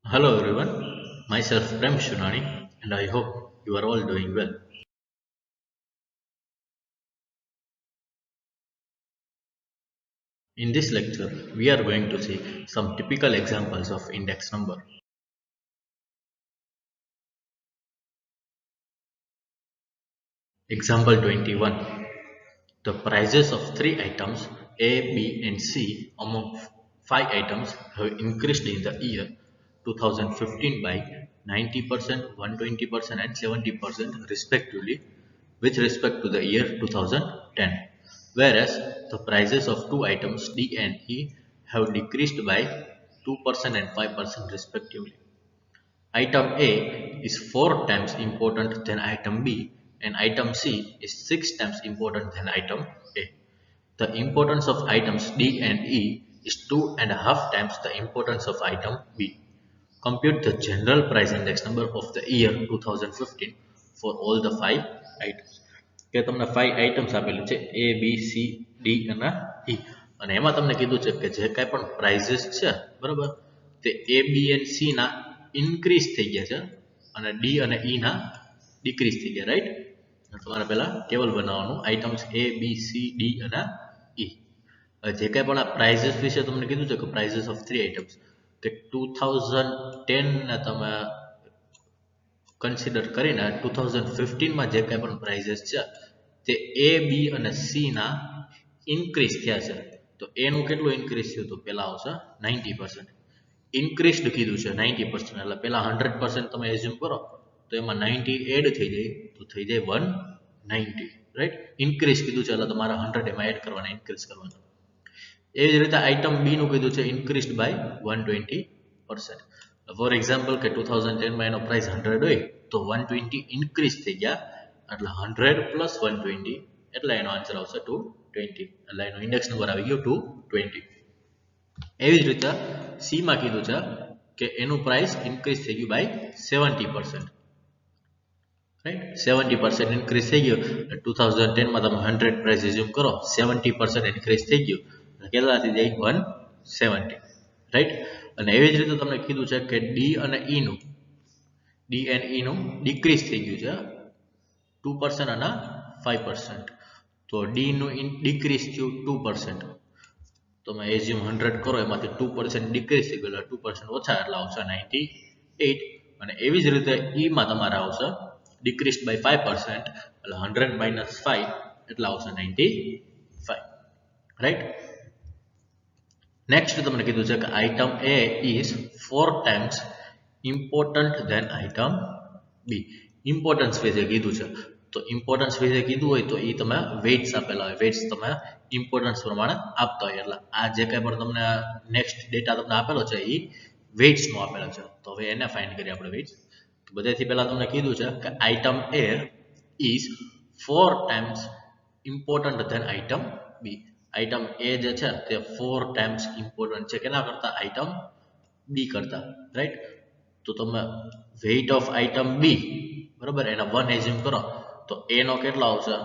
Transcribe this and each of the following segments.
Hello everyone, myself Prem Shunani and I hope you are all doing well. In this lecture, we are going to see some typical examples of index number. Example 21. The prices of three items A, B and C among five items have increased in the year 2015 by 90%, 120% and 70% respectively with respect to the year 2010. Whereas the prices of two items D and E have decreased by 2% and 5% respectively. Item A is 4 times important than item B and item C is 6 times important than item A. The importance of items D and E is 2.5 times the importance of item B. Compute the general price index number of the year 2015 for all the 5 items. કે તમને 5 items આપેલી છે A, B, C, D અને E અને એમાં તમને કીધું છે કે જે કાંઈ પણ પ્રાઇઝીસ છે બરાબર તે A, B and C ના ઇન્ક્રીઝ થઈ ગયા છે અને D અને E ના ડિક્રીઝ થઈ ગયા રાઈટ તમારે પહેલા ટેબલ બનાવવાનું items A, B, C, D અને E જે કાંઈ પણ આ પ્રાઇઝીસ વિશે તમને કીધું છે કે પ્રાઇઝીસ ઓફ 3 આઇટમ્સ કે 2010 ના તમે કન્સિડર કરીને 2015 માં જે કાંઈ પણ પ્રાઇઝીસ છે તે A, B અને C ના ઇન્ક્રીઝ થયા છે તો A નું કેટલું ઇન્ક્રીઝ થયું તો પહેલા આવશે 90%. ઇન્ક્રીઝડ કીધું છે 90% એટલે પહેલા 100% તમે એઝ્યુમ કરો તો એમાં 90 એડ થઈ જાય તો થઈ જાય 190 રાઈટ ઇન્ક્રીઝ કીધું છે એટલે તમારે 100 એમાં એડ કરવાના ઇન્ક્રીઝ કરવાના એવી જ રીતે આઇટમ બી નું કીધું છે ઇન્ક્રીઝડ બાય 120%. ફોર એક્ઝામ્પલ કે 2010 માં એનો પ્રાઇસ 100 હોય તો 120 ઇન્ક્રીઝ થઈ ગયા એટલે 100 પ્લસ 120 એટલે એનો આન્સર આવશે 220 એટલે એનો ઇન્ડેક્સ નંબર આવી ગયો 220. એવી જ રીતે સી માં કીધું છે કે એનું પ્રાઇસ ઇન્ક્રીઝ થઈ ગયું બાય 70%. રાઈટ 70% ઇન્ક્રીઝ થઈ ગયો 2010 માં તમે 100 પ્રાઇસ એઝ્યુમ કરો 70% ઇન્ક્રીઝ થઈ ગયું કેટલા થઈ જાય 170 રાઈટ અને એવી જ રીતે તમને કીધું છે કે ડી અને ઈ નું ડિક્રીઝ થઈ ગયું છે 2% અને 5%. તો ડી નું ડિક્રીઝ થયું 2%. તમે એઝ્યુમ 100 કરો એમાંથી 2% ડિક્રીઝ થઈ ગયું એટલે 2% ઓછા એટલે આવશે 98 અને એવી જ રીતે ઈ માં તમારે આવશે ડિક્રીઝ બાય 5% એટલે 100 માઇનસ 5 એટલે આવશે 95 રાઈટ. નેક્સ્ટ તમને કીધું છે કે item A is 4 times important than item B. Importance વિશે કીધું છે તો ઇમ્પોર્ટન્સ વિશે કીધું હોય તો એ તમે વેઇટ્સ આપેલા હોય વેઇટ્સ તમે ઇમ્પોર્ટન્સ પ્રમાણે આપતા હોય એટલે આ જે કાંઈ પણ તમને નેક્સ્ટ ડેટા તમને આપેલો છે એ વેઇટ્સ નો આપેલો છે તો હવે એને ફાઇન્ડ કરીએ આપણે વેઇટ્સ તો બધાથી પહેલા તમને કીધું છે કે item A is 4 times important than item B. Item A જે છે તે 4 times important છે કેના કરતા આઇટમ B કરતા રાઈટ તો તમે વેઇટ ઓફ આઇટમ B બરાબર એના 1 એઝ્યુમ કરો તો A નો કેટલો આવશે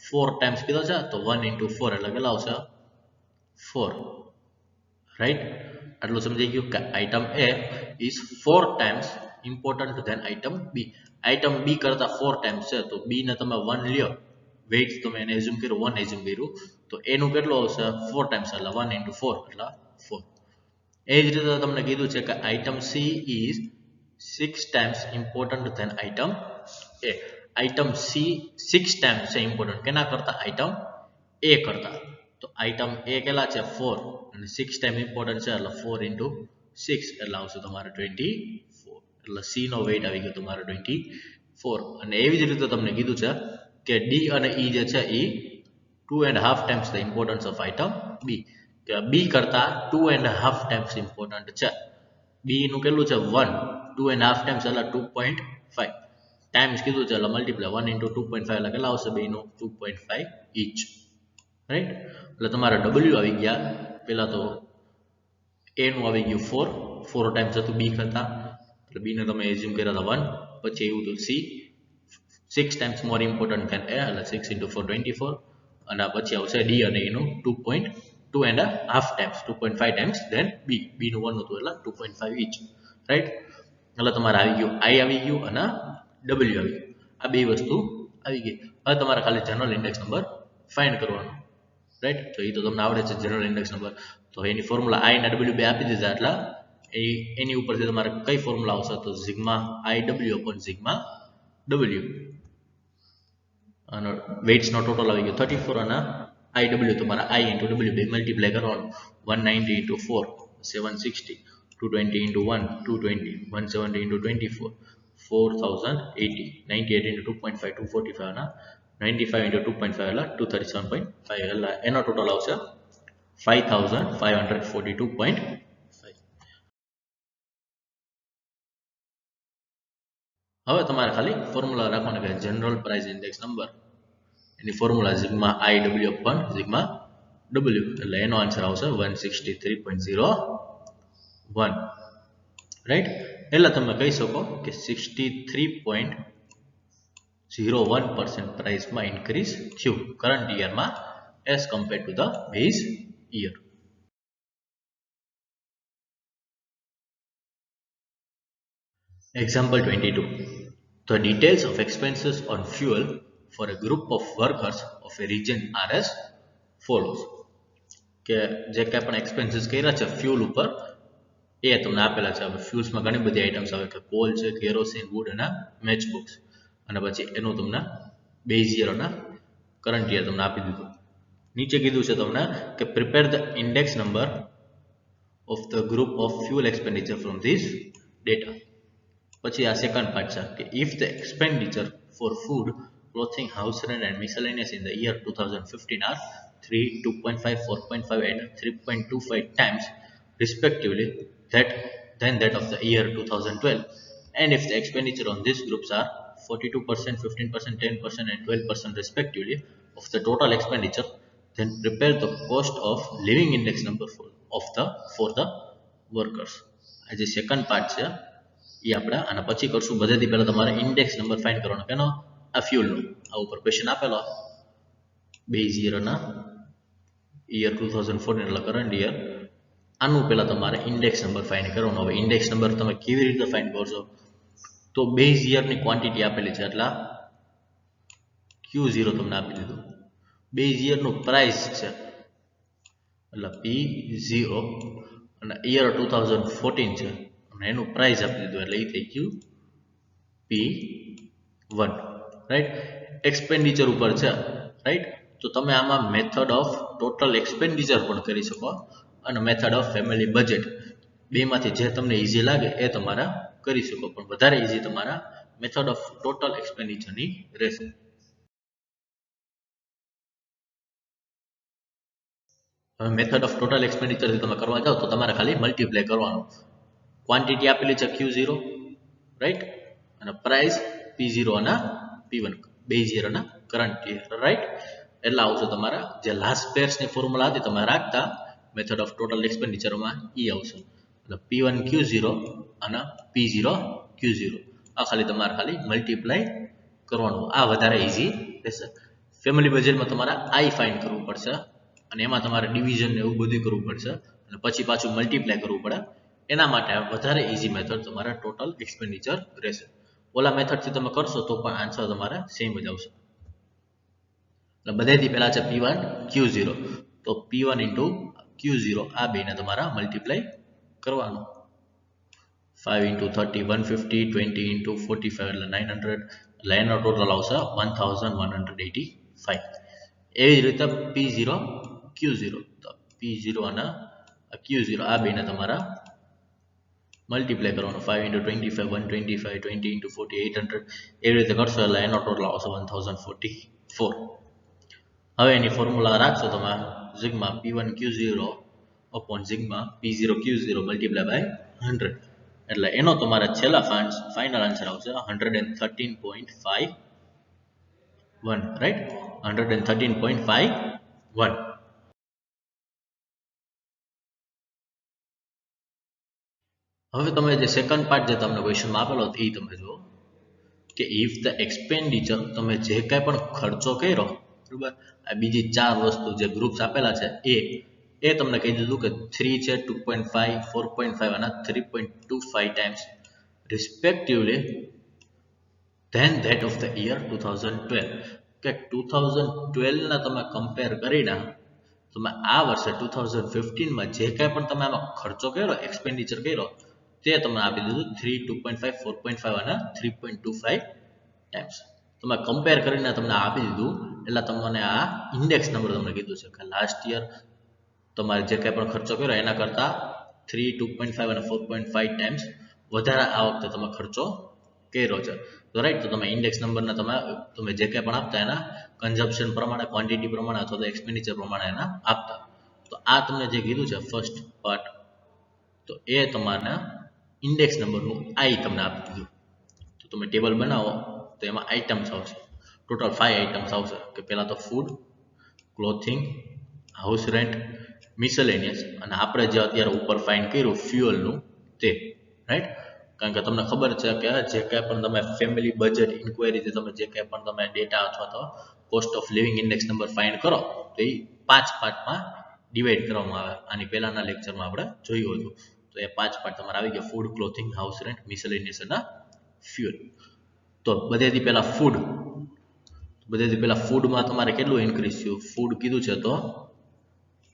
4 ટાઈમ્સ કીધો છે તો 1 into 4 એટલે કેટલા આવશે 4 રાઈટ આટલું સમજાઈ ગયું કે item A is 4 times important than item B. Item B કરતા 4 ટાઈમ્સ છે તો B ને તમે 1 લ્યો વેઇટ તમે એને એઝ્યુમ કર્યું 1 એઝ્યુમ કર્યું તો એનું કેટલું આવશે 4 ટાઈમ્સ એટલે 1 into 4 એટલે 4. એ જ રીતે તમને કીધું છે કે item C is 6 times important than item A. Item C 6 times છે important કેના કરતા આઇટમ A કરતા તો આઇટમ A કેટલા છે 4 અને 6 ટાઈમ ઇમ્પોર્ટન્ટ છે એટલે 4 into 6 એટલે આવશે તમારે 24 એટલે C નો વેઇટ આવી ગયો તમારે 24 અને એવી જ રીતે તમને કીધું છે કે D અને E જે છે એ 2.5 times the importance of item B. કે B કરતા 2.5 times important છે B નું કેટલું છે 1 2.5 times એટલે 2.5 ટાઈમ્સ કીધું છે એટલે મલ્ટીપ્લાય 1 into 2.5 એટલે કેટલા આવશે બે નું 2.5 each રાઈટ એટલે તમારા W આવી ગયા પહેલા તો A નું આવી ગયું 4 ટાઈમ્સ હતું B કરતા એટલે B ને તમે એઝ્યુમ કર્યા હતા 1 પછી એવું તો C 6 times more important than A એટલે 6 into 4 24 અને પછી આવશે D અને E નું 2.5 2.5 times 2.5 times then b નું 1 હતું એટલે 2.5 each રાઈટ એટલે તમારે આવી ગયું I આવી ગયું અને W આવી ગયું આ બે વસ્તુ આવી ગઈ હવે તમારે ખાલી જનરલ ઇન્ડેક્સ નંબર ફાઇન્ડ કરવાનો રાઈટ તો એ તો તમને આવડે છે જનરલ ઇન્ડેક્સ નંબર તો એની ફોર્મ્યુલા I અને W બે આપી દીધા એટલે એની ઉપરથી તમારે કઈ ફોર્મ્યુલા આવશે તો sigma IW upon sigma W અને વેઇટ્સ નો ટોટલ આવી ગયો 34 અને IW તમારા I into W બે મલ્ટીપ્લાય કરવાનું 190 into 4 760 220 into 1 220 170 into 24 4080 98 into 2.5 245 અને 95 into 2.5 એટલે 237.5 એટલે એનો ટોટલ આવશે 5542.5 હવે તમારે ખાલી ફોર્મ્યુલા રાખવાનો કે જનરલ પ્રાઇસ ઇન્ડેક્સ નંબર એની formula sigma IW upon sigma W એટલે એનો આન્સર આવશે 163.01 રાઈટ એટલે તમે કહી શકો કે 63.01% પ્રાઇસમાં ઇન્ક્રીઝ થયું કરંટ યરમાં as compared to the base year Example 22. The details of expenses on fuel for a group of workers of a region are as follows. કે જે કંઈ પણ એક્સપેન્સીસ કર્યા છે ફ્યુલ ઉપર એ તમને આપેલા છે હવે ફ્યુલ્સમાં ઘણી બધી આઇટમ્સ આવે કે કોલ છે કેરોસીન વુડ અને મેચ બોક્સ અને પછી એનું તમને બેઝ યર અને કરંટ યર તમને આપી દીધું નીચે કીધું છે તમને કે prepare the index number of the group of fuel expenditure from this data પછી આ સેકન્ડ પાર્ટ છે કે if the expenditure for food clothing house rent and miscellaneous in the year 2015 are 3 2.5 4.5 and 3.25 times respectively than that of the year 2012 and if the expenditure on these groups are 42%, 15%, 10% and 12% respectively of the total expenditure then prepare the cost of living index number for the workers. આ જે second part છે એ આપણે આના પછી કરશું બધેથી પહેલા તમારે index number find કરવાનો કેનો આ ફ્યુલનો આ ઉપર ક્વેશ્ચન આપેલો બેઝ યર અને યર 2014 એટલે કરંટ યર આનું પહેલા તમારે ઇન્ડેક્સ નંબર ફાઇન્ડ કરવાનો હવે ઇન્ડેક્સ નંબર તમે કેવી રીતે ફાઇન્ડ કરશો તો બેઝ યરની ક્વોન્ટિટી આપેલી છે એટલે Q0 તમને આપી દીધું બેઝ યરનું પ્રાઇસ છે એટલે P0 અને યર 2014 છે અને એનું પ્રાઇસ આપી દીધું એટલે એ થઈ ગયું P1 રાઈટ એક્સપેન્ડિચર ઉપર છે રાઈટ તો તમે આમાં મેથડ ઓફ ટોટલ એક્સપેન્ડિચર પણ કરી શકો અને મેથડ ઓફ ફેમિલી બજેટ બેમાંથી જે તમને ઈઝી લાગે એ તમારા કરી શકો પણ વધારે ઈઝી તમારા મેથડ ઓફ ટોટલ એક્સપેન્ડિચરની રહેશે હવે મેથડ ઓફ ટોટલ એક્સપેન્ડિચર તમે કરવા જાઓ તો તમારે ખાલી મલ્ટીપ્લાય કરવાનું ક્વોન્ટિટી આપેલી છે Q0 રાઈટ અને પ્રાઇસ P0 અને P1 બેઝ યર અને કરંટ યર રાઈટ એટલે આવશે તમારા જે લાસ્ટ પેર્સની ફોર્મ્યુલા હતી તમે રાખતા મેથડ ઓફ ટોટલ એક્સપેન્ડિચરમાં એ આવશે એટલે P1 Q0 અને P0 Q0 આ તમારે ખાલી મલ્ટીપ્લાય કરવાનું આ વધારે ઈઝી રહેશે ફેમિલી બજેટમાં તમારે I ફાઇન્ડ કરવું પડશે અને એમાં તમારે ડિવિઝન ને એવું બધું કરવું પડશે અને પછી પાછું મલ્ટીપ્લાય કરવું પડે એના માટે વધારે ઈઝી મેથડ તમારા ટોટલ એક્સપેન્ડિચર રહેશે ઓલા મેથડથી તમે કરશો તો પણ આન્સર તમારે સેમ જ આવશે એટલે બધેથી પહેલા છે P1 Q0 તો P1 into Q0 આ બેને તમારા મલ્ટીપ્લાય કરવાનું 5 into 30 150 20 into 45 એટલે 900 એટલે એનો ટોટલ આવશે 1185 એવી જ રીતે P0 Q0 તો P0 અને Q0 આ બેને તમારા મલ્ટીપ્લાય કરવાનું 5 into 25 125 20 into 40 800 એવી રીતે કરશો એટલે એનો ટોટલ આવશે 1044 હવે એની ફોર્મ્યુલા રાખશો તમે sigma P1 Q0 upon sigma P0 Q0 multiply by 100 એટલે એનો તમારા છેલ્લા ફાઇનલ આન્સર આવશે 113.51 રાઈટ 113.51 હવે તમે જે સેકન્ડ પાર્ટ જે તમને ક્વેશ્ચનમાં આપેલો એ તમે જુઓ કે ઇફ ધ એક્સપેન્ડિચર તમે જે કાંઈ પણ ખર્ચો કર્યો બરાબર આ બીજી ચાર વસ્તુ જે ગ્રુપ્સ આપેલા છે એ એ તમને કહી દીધું કે 3 છે 2.5 4.5 અને 3.25 times respectively then that of the year 2012 કે 2012 ના તમે કમ્પેર કરીને તમે આ વર્ષે 2015માં જે કાંઈ પણ તમે આમાં ખર્ચો કર્યો એક્સપેન્ડિચર કર્યો તે તમને આપી દીધું 3 2.5 4.5 અને 3.25 ટાઈમ્સ તમે કમ્પેર કરીને તમને આપી દીધું એટલે તમને આ ઇન્ડેક્સ નંબર તમને કીધું છે કે લાસ્ટ યર તમારે જે કાંઈ પણ ખર્ચો કર્યો એના કરતાં 3 2.5 અને 4.5 ટાઈમ્સ વધારે આ વખતે તમે ખર્ચો કર્યો છે તો રાઈટ તો તમે ઇન્ડેક્સ નંબરના તમે જે કાંઈ પણ આપતા એના કન્ઝમ્પશન પ્રમાણે ક્વોન્ટિટી પ્રમાણે અથવા તો એક્સપેન્ડિચર પ્રમાણે એના આપતા તો આ તમને જે કીધું છે ફર્સ્ટ પાર્ટ તો એ તમારા ઇન્ડેક્સ નંબરનું આઈ તમને આપી દીધું તો તમે ટેબલ બનાવો તો એમાં આઇટમ્સ આવશે ટોટલ 5 આઇટમ્સ આવશે કે પહેલા તો food clothing house rent miscellaneous અને આપણે જે અત્યારે ઉપર ફાઇન કર્યું ફ્યુઅલનું તે રાઈટ કારણ કે તમને ખબર છે કે જે કાંઈ પણ તમે ફેમિલી બજેટ ઇન્ક્વાયરીથી તમે જે કાંઈ પણ તમે ડેટા અથવા તો cost of living index number find કરો તો એ 5 પાર્ટમાં ડિવાઈડ કરવામાં આવે આની પહેલાના લેક્ચરમાં આપણે જોયું હતું તો એ 5 પાર્ટ તમારે આવી ગયા food clothing house rent miscellaneous અને ફ્યુઅલ તો બધેથી પહેલા ફૂડમાં તમારે કેટલું ઇન્ક્રીઝ થયું ફૂડ કીધું છે તો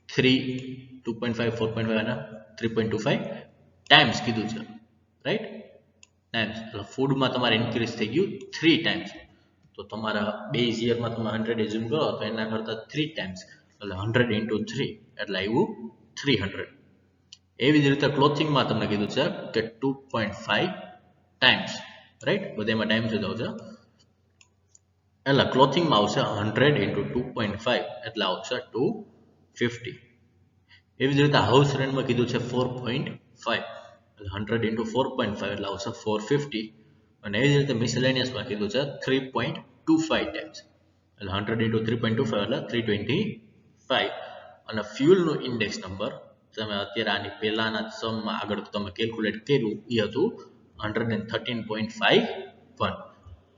3 2.5 4.5 અને 3.25 ટાઈમ્સ કીધું છે રાઈટ ટાઈમ્સ એટલે ફૂડમાં તમારે ઇન્ક્રીઝ થઈ ગયું 3 ટાઈમ્સ તો તમારા બેઝ યરમાં તમે 100 એઝ્યુમ કરો તો એના કરતાં 3 ટાઈમ્સ એટલે 100 into 3 એટલે આવ્યું 300 એવી જ રીતે ક્લોથિંગમાં તમને કીધું છે કે 2.5 ટાઈમ્સ રાઈટ બધામાં ટાઈમ્સ જ આવશે એટલે ક્લોથિંગમાં આવશે 100 into 2.5 એટલે આવશે 250 એવી જ રીતે હાઉસ રેન્ટમાં કીધું છે 4.5 એટલે 100 into 4.5 એટલે આવશે 450 અને એવી જ રીતે મિસેલેનિયસમાં કીધું છે 3.25 ટાઈમ્સ એટલે 100 into 3.25 એટલે 325 અને ફ્યુઅલનું ઇન્ડેક્સ નંબર તમે અત્યારે આની પહેલાના સમમાં આગળ તમે કેલ્ક્યુલેટ કર્યું એ હતું 113.51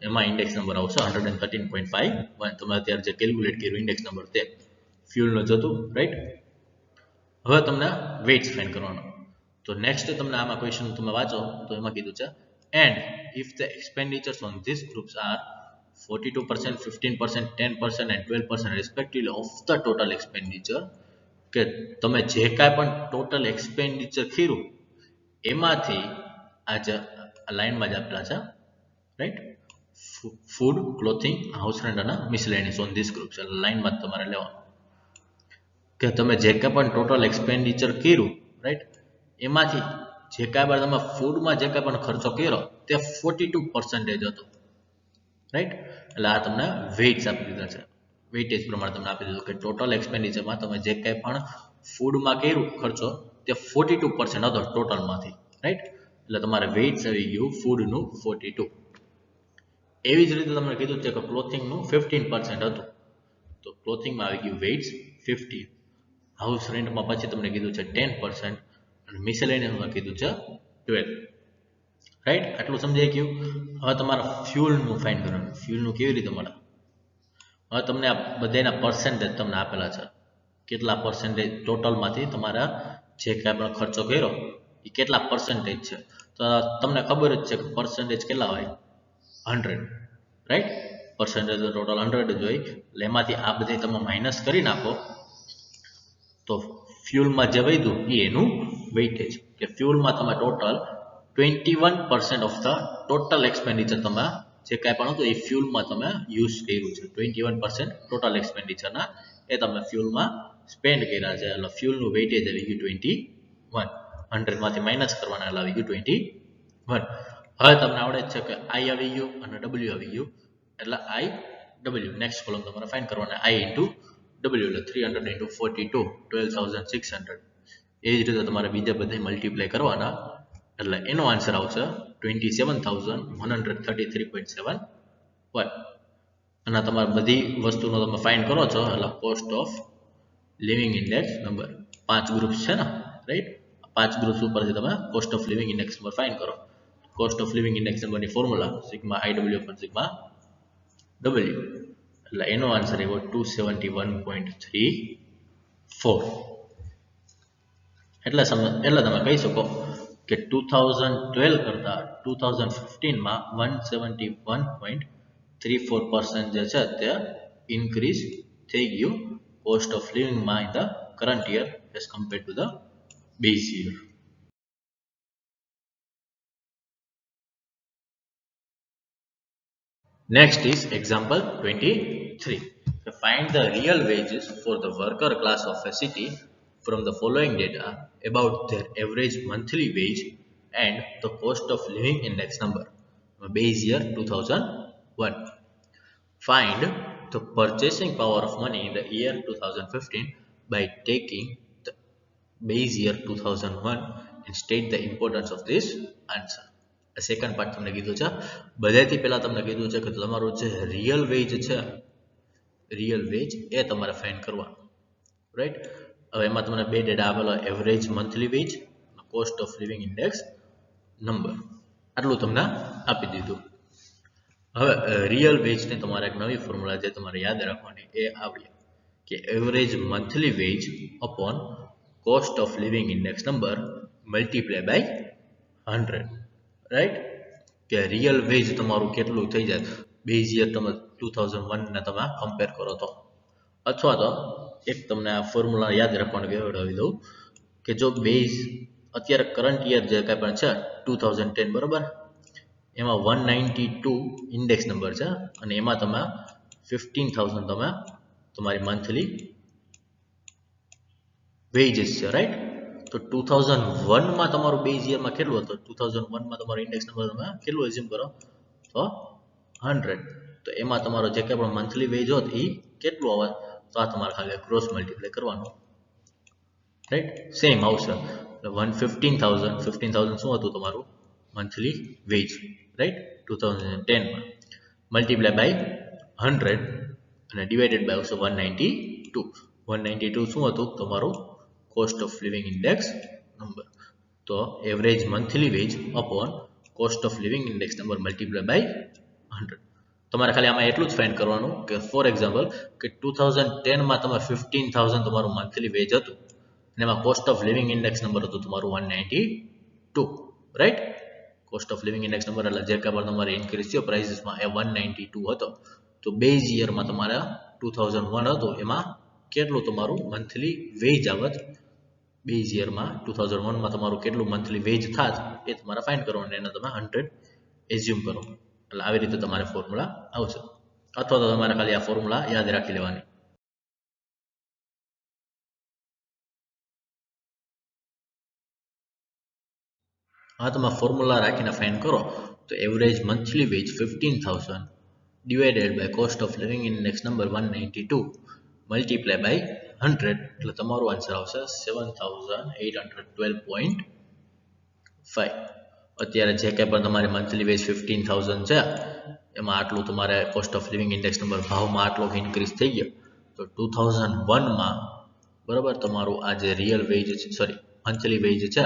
એમાં ઇન્ડેક્સ નંબર આવશે 113.51 તમે અત્યારે જે કેલ્ક્યુલેટ કર્યું ઇન્ડેક્સ નંબર તે ફ્યુઅલનો જ હતું રાઈટ હવે તમને વેઇટ્સ ફાઇન્ડ કરવાનો તો નેક્સ્ટ તમને આમાં ક્વેશ્ચન તમે વાંચો તો એમાં કીધું છે and if the expenditures on this groups are 42%, 15%, 10% and 12% respectively of the total expenditure કે તમે જે કાંઈ પણ ટોટલ એક્સપેન્ડિચર કર્યું એમાંથી આ જે લાઇનમાં જ આપેલા છે right food clothing house rent અને મિસલેનિયસ ઓન ધીસ ગ્રુપ્સ એટલે લાઇનમાં જ તમારે લેવાનું કે તમે જે કાંઈ પણ ટોટલ એક્સપેન્ડિચર કર્યું રાઈટ એમાંથી જે કાંઈ પણ તમે ફૂડમાં જે કાંઈ પણ ખર્ચો કર્યો તે 42% હતો રાઈટ એટલે આ તમને વેઇટ્સ આપી દીધા છે વેઇટેજ પ્રમાણે તમને આપી દીધું કે ટોટલ એક્સપેન્ડિચરમાં તમે જે કાંઈ પણ ફૂડમાં કર્યું ખર્ચો તે 42% હતો ટોટલમાંથી રાઈટ એટલે તમારે વેઇટ્સ આવી ગયું ફૂડનું 42 એવી જ રીતે તમને કીધું છે કે ક્લોથિંગનું 15% હતું તો ક્લોથિંગમાં આવી ગયું વેઇટ્સ 50 હાઉસ રેન્ટમાં પછી તમને કીધું છે 10% અને મિસેલેનિયસમાં કીધું છે 12 રાઈટ આટલું સમજાઈ ગયું હવે તમારા ફ્યુઅલનું ફાઇન્ડ કરવાનું ફ્યુઅલનું કેવી રીતે મળે હવે તમને આ બધાના પર્સન્ટેજ તમને આપેલા છે કેટલા પર્સન્ટેજ ટોટલમાંથી તમારા જે કાંઈ પણ ખર્ચો કર્યો એ કેટલા પર્સન્ટેજ છે તો તમને ખબર જ છે કે પર્સન્ટેજ કેટલા હોય 100 રાઈટ પર્સન્ટેજ ટોટલ 100 જ હોય એટલે એમાંથી આ બધી તમે માઇનસ કરી નાખો તો ફ્યુઅલમાં જે વધ્યું એ એનું વેઇટેજ કે ફ્યુઅલમાં તમે total 21% of the total expenditure તમે જે કાંઈ પણ હતું એ ફ્યુઅલમાં તમે યુઝ કર્યું છે 21% ટોટલ એક્સપેન્ડિચરના એ તમે ફ્યુઅલમાં સ્પેન્ડ કર્યા છે એટલે ફ્યુઅલનું વેઇટેજ આવી ગયું 21 100માંથી માઇનસ કરવાના એટલે આવી ગયું 21 હવે તમને આવડે જ છે કે આઈ આવી ગયું અને ડબલ્યુ આવી ગયું એટલે આઈ ડબલ્યુ નેક્સ્ટ કોલમ તમારે ફાઇન્ડ કરવાના આઈ ઇન્ટુ ડબલ્યુ એટલે 300 into 42 12,600 એ જ રીતે તમારે બીજા બધા મલ્ટીપ્લાય કરવાના એટલે એનો આન્સર આવશે 27,133.71 અને તમારે બધી વસ્તુનો તમે ફાઇન્ડ કરો છો એટલે cost of living index number 5 groups છે ને રાઈટ 5 ગ્રુપ્સ ઉપરથી તમે cost of living index number find કરો કોસ્ટ ઓફ લિવિંગ ઇન્ડેક્સ નંબરની ફોર્મ્યુલા સિગ્મા IW પર સિગ્મા W એટલે એનો આન્સર આવ્યો 271.34 એટલે તમે કહી શકો કે 2012 કરતાં 2015માં 171.34% જે છે તે ઇન્ક્રીઝ થઈ ગયું કોસ્ટ ઓફ લિવિંગમાં in the current year as compared to the base year. Next is example 23. Find the real wages for the worker class of a city from the following data about their average monthly wage and the cost of living index number. Base year 2001. Find the purchasing power of money in the year 2015 by taking the base year 2001 and state the importance of this answer. Second part તમને કીધું છે બધાથી પહેલા તમને કીધું છે કે તમારું જે રિયલ વેજ છે રિયલ વેજ એ તમારે ફાઇન્ડ કરવાનું રાઈટ. હવે એમાં તમને બે ડેટા આપેલો average monthly veg cost of living index number આટલું તમને આપી દીધું. હવે રિયલ વેજની તમારે એક નવી ફોર્મ્યુલા જે તમારે યાદ રાખવાની એ આવડી કે average monthly wage upon cost of living index number multiply by 100 right. કે રિયલ વેજ તમારું કેટલું થઈ જાય બેઝ યર તમે 2001 ને તમે કમ્પેર કરો તો, અથવા તો એક તમને આ ફોર્મ્યુલા યાદ રાખવાનું કહેવડાવી દઉં કે જો બેઝ અત્યારે કરંટ યર જે કાંઈ પણ છે 2010 બરાબર એમાં 192 ઇન્ડેક્સ નંબર છે અને એમાં તમે 15,000 તમે તમારી મંથલી વેજીસ છે રાઈટ. તો 2001માં તમારું બેઝ યરમાં કેટલું હતું 2001માં તમારો ઇન્ડેક્સ નંબર તમે કેટલું એઝ્યુમ કરો તો 100. તો એમાં તમારો જે કંઈ પણ મંથલી વેજ હોત એ કેટલું આવે તો આ તમારે ખાલી ક્રોસ મલ્ટીપ્લાય કરવાનું રાઈટ. સેમ આવશે 15,000 શું હતું તમારું મંથલી વેજ રાઈટ 2010માં મલ્ટીપ્લાય બાય 100 અને ડિવાઇડેડ બાય આવશે 192 શું હતું તમારું cost of living index number. તો average monthly wage upon cost of living index number multiply by 100. તમારે ખાલી આમાં એટલું જ ફાઇન્ડ કરવાનું કે ફોર એક્ઝામ્પલ કે 2010માં તમે 15,000 તમારું મંથલી વેજ હતું અને એમાં cost of living index number હતું તમારું 192 right. Cost of living index number એટલે જે કાંઈ પણ તમારે ઇન્ક્રીઝ થયો પ્રાઇસીસમાં એ 192 હતો. તો બેઝ યરમાં તમારા 2001 હતું એમાં કેટલું તમારું મંથલી વેજ આવત બેઝ યરમાં 2001માં તમારું કેટલું મંથલી વેજ થાત એ તમારે ફાઇન્ડ કરવાનું એને તમે 100 એઝ્યુમ કરો એટલે આવી રીતે તમારે ફોર્મ્યુલા આવશે અથવા તો તમારે ખાલી આ ફોર્મ્યુલા યાદ રાખી લેવાની. હા તમે ફોર્મ્યુલા રાખીને ફાઇન્ડ કરો તો average monthly wage 15,000 divided by cost of living index number 192 multiply by 100 એટલે તમારું આન્સર આવશે 7,812.5. અત્યારે જે કંઈ પણ તમારી મંથલી વેજ 15,000 છે એમાં આટલું તમારે cost of living index number ભાવમાં આટલો ઇન્ક્રીઝ થઈ ગયો તો 2001માં બરાબર તમારું આ જે રિયલ વેજ છે સોરી મંથલી વેજ છે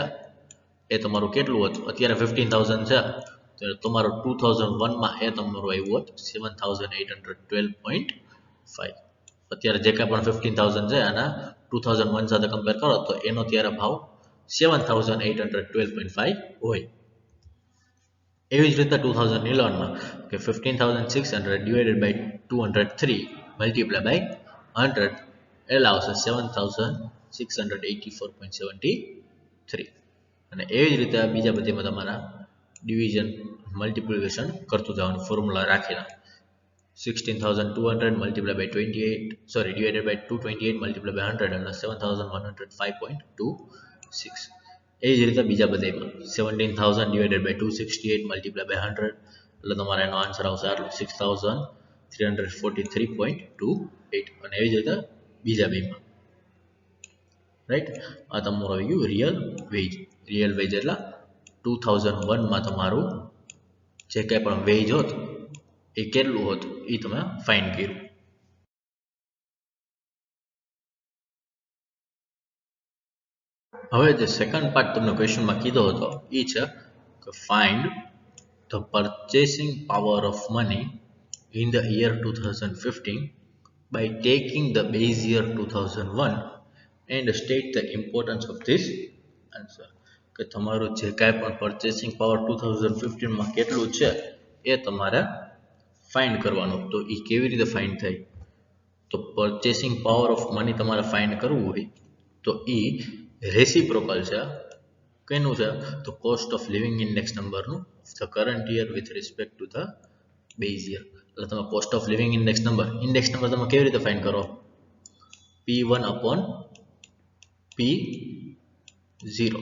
એ તમારું કેટલું હતું અત્યારે 15,000 છે તો તમારું 2001માં એ તમારું આવ્યું હતું 7,812.5. અત્યારે જે કાંઈ પણ 15,000 છે આના 2001 સાથે કમ્પેર કરો તો એનો અત્યારે ભાવ 7,812.5 હોય. એવી જ રીતે 2011માં કે 15,600 ડિવાઇડેડ બાય 203 મલ્ટીપ્લાય બાય 100 એટલે આવશે 7,684.73. અને એવી જ રીતે બીજા બધીમાં તમારા ડિવિઝન મલ્ટિપ્લિકેશન કરતું જવાનું ફોર્મ્યુલા રાખીને 16,200 multiply by 28 sorry divided by 228 multiply by 100 અને 7,105.26. એ જ રીતે બીજા બધામાં 17,000 ડિવાઇડેડ બાય 268 મલ્ટીપ્લાય બાય 100 એટલે તમારે એનો આન્સર આવશે આટલું 6,343.28. અને એવી જ રીતે બીજા બેમાં રાઈટ. આ તમારું આવી ગયું રિયલ વેજ. રિયલ વેજ એટલે 2001માં તમારું જે કંઈ પણ વેજ હોત એ કેટલું હતું એ તમે ફાઇન્ડ કર્યું. હવે જે સેકન્ડ પાર્ટ તમને ક્વેશ્ચનમાં કીધો હતો એ છે કે find the purchasing power of money in the year 2015 by taking the base year 2001 and state the importance of this answer કે તમારું જે કાંઈ પણ પર્ચેસિંગ પાવર 2015 માં કેટલું છે એ તમારે ફાઇન્ડ કરવાનું. તો એ કેવી રીતે ફાઇન્ડ થાય? તો પર્ચેસિંગ પાવર ઓફ મની તમારે ફાઇન્ડ કરવું હોય તો એ રેસિપ્રોકલ છે. કેનું છે? તો કોસ્ટ ઓફ લિવિંગ ઇન્ડેક્સ નંબરનું the current year with respect to the base year. એટલે તમે cost of living index number તમે કેવી રીતે ફાઇન્ડ કરો? P1 upon P0,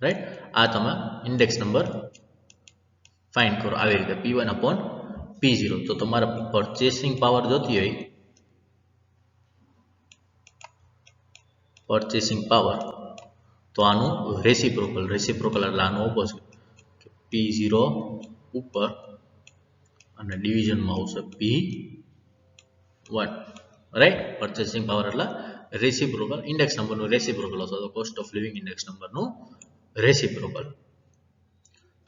right? આ તમે ઇન્ડેક્સ નંબર ફાઇન્ડ કરો આવી રીતે P1 upon P0. તો તમારે પર્ચેસિંગ પાવર જોતી હોય, પર્ચેસિંગ પાવર, તો આનું રેસિપ્રોકલ એટલે આનું ઓપોઝિટ P0 ઉપર અને ડિવિઝનમાં આવશે P1, રાઈટ? પર્ચેસિંગ પાવર એટલે રેસિપ્રોકલ ઇન્ડેક્સ નંબરનું રેસિપ્રોકલ અથવા તો કોસ્ટ ઓફ લિવિંગ ઇન્ડેક્સ નંબરનું રેસિપ્રોકલ.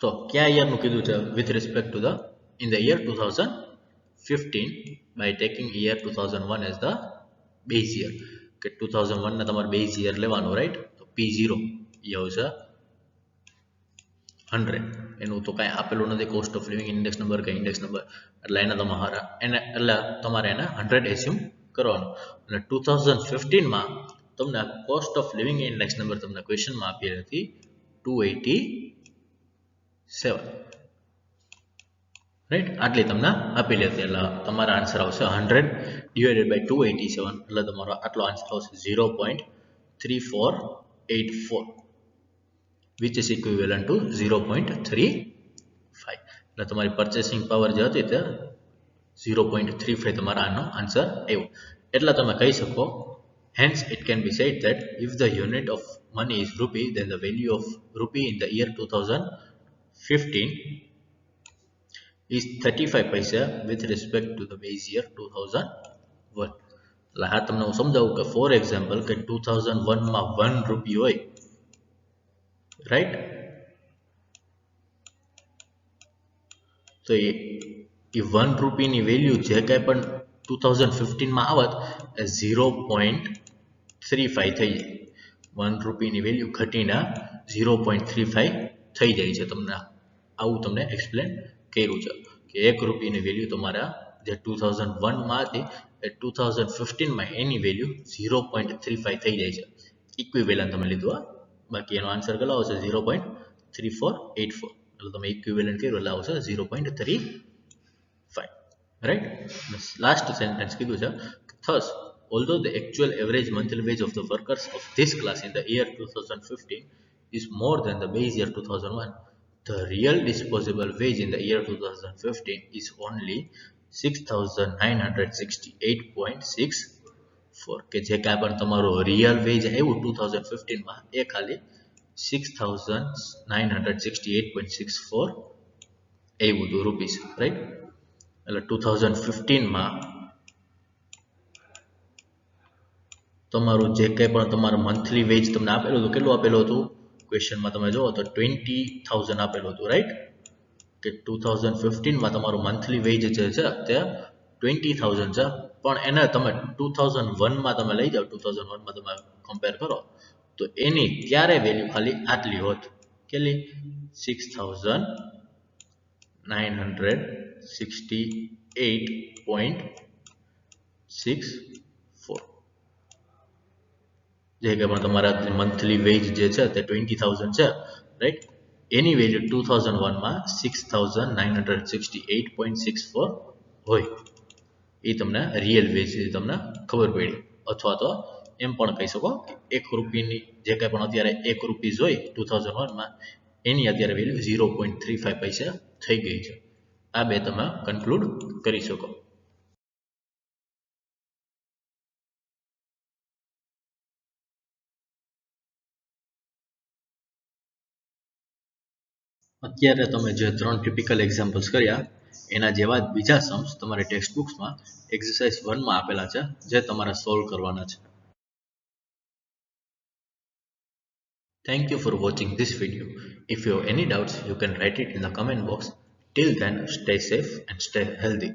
તો કયા યરનું કીધું છે? With respect to the in the year 2015 by taking year 2001 as the base year. કે 2001 ને તમારે બેઝ યર લેવાનું, રાઈટ? તો P0 એ આવશે 100. એનું તો કાંઈ આપેલું નથી cost of living index number કે ઇન્ડેક્સ નંબર, એટલે તમારે એને 100 એસ્યુમ કરવાનું. અને 2015માં તમને cost of living index number તમને ક્વેશ્ચનમાં આપી હતી 287, રાઈટ? આટલી તમને આપેલી હતી એટલે તમારા આન્સર આવશે 100 ડિવાઇડેડ બાય 287, એટલે તમારો આટલો આન્સર આવશે 0.3484, which is equivalent to 0.35. એટલે તમારી પર્ચેસિંગ પાવર જે હતી તે 0.35 તમારા આનો આન્સર આવ્યો. એટલે તમે કહી શકો, hence it can be said that if the unit of money is rupee, then the value of rupee in the year 2015 is 35 paisa with respect to the base year 2001. એટલે હા તમને હું સમજાવું કે ફોર એક્ઝામ્પલ કે 2001માં 1 રૂપિયા હોય, right? તો એ 1 રૂપિયાની વેલ્યુ જે કાંઈ પણ 2015માં આવત એ 0.35 થઈ જાય. 1 રૂપિયાની વેલ્યુ ઘટીને 0.35 થઈ જાય છે. આવું તમને એક્સપ્લેન કર્યું છે કે 1 રૂપિયાની વેલ્યુ તમારા જે 2001માં હતી એ 2015માં એની વેલ્યુ 0.35 થઈ જાય છે. ઇક્વિવેલન્ટ તમે લીધું. બાકી એનો આન્સર કેટલો આવશે? 0.3484. એટલે તમે ઇક્વિવેલન્ટ કર્યું એટલે આવશે 0.35, રાઈટ? લાસ્ટ સેન્ટેન્સ કીધું છે, thus although the actual average monthly wage of the workers of this class in the year 2015 is more than the base year 2001, the real disposable wage in the year 2015 is only 6,968.64. કે જે કાંઈ પણ તમારું real veg આવ્યું 2015માં એ ખાલી 6,968.64 આવ્યું હતું rupees, right? એટલે 2015માં તમારું જે કંઈ પણ તમારું મંથલી વેજ તમને આપેલું હતું, કેટલું આપેલું હતું? ક્વેશ્ચનમાં તમે જુઓ તો 20,000 આપેલું હતું, રાઈટ? કે 2015માં તમારું મંથલી વેજ જે છે તે 20,000 છે, પણ એને તમે 2001માં તમે લઈ જાઓ, 2001માં તમે કમ્પેર કરો તો એની ત્યારે વેલ્યુ ખાલી આટલી હોત. કેટલી? 6,968.64. જે કે પણ તમારા મંથલી વેજ જે છે તે 20,000 છે, રાઈટ? એની વેલ્યુ 2001માં 6,968.64 હોય. એ તમને રિયલ વેજ તમને ખબર પડી. અથવા તો એમ પણ કહી શકો કે 1 રૂપિયાની જે કાંઈ પણ અત્યારે 1 રૂપીસ હોય 2001માં એની અત્યારે વેલ્યુ 0.35 પૈસા થઈ ગઈ છે. આ બે તમે કન્ક્લુડ કરી શકો. અત્યારે તમે જે 3 ટિપિકલ એક્ઝામ્પલ્સ કર્યા એના જેવા જ બીજા સમ્સ તમારે ટેક્સ્ટ બુક્સમાં એક્સરસાઇઝ 1માં આપેલા છે, જે તમારે સોલ્વ કરવાના છે. Thank you for watching this video. If you have any doubts, you can write it in the comment box. Till then, stay safe and stay healthy.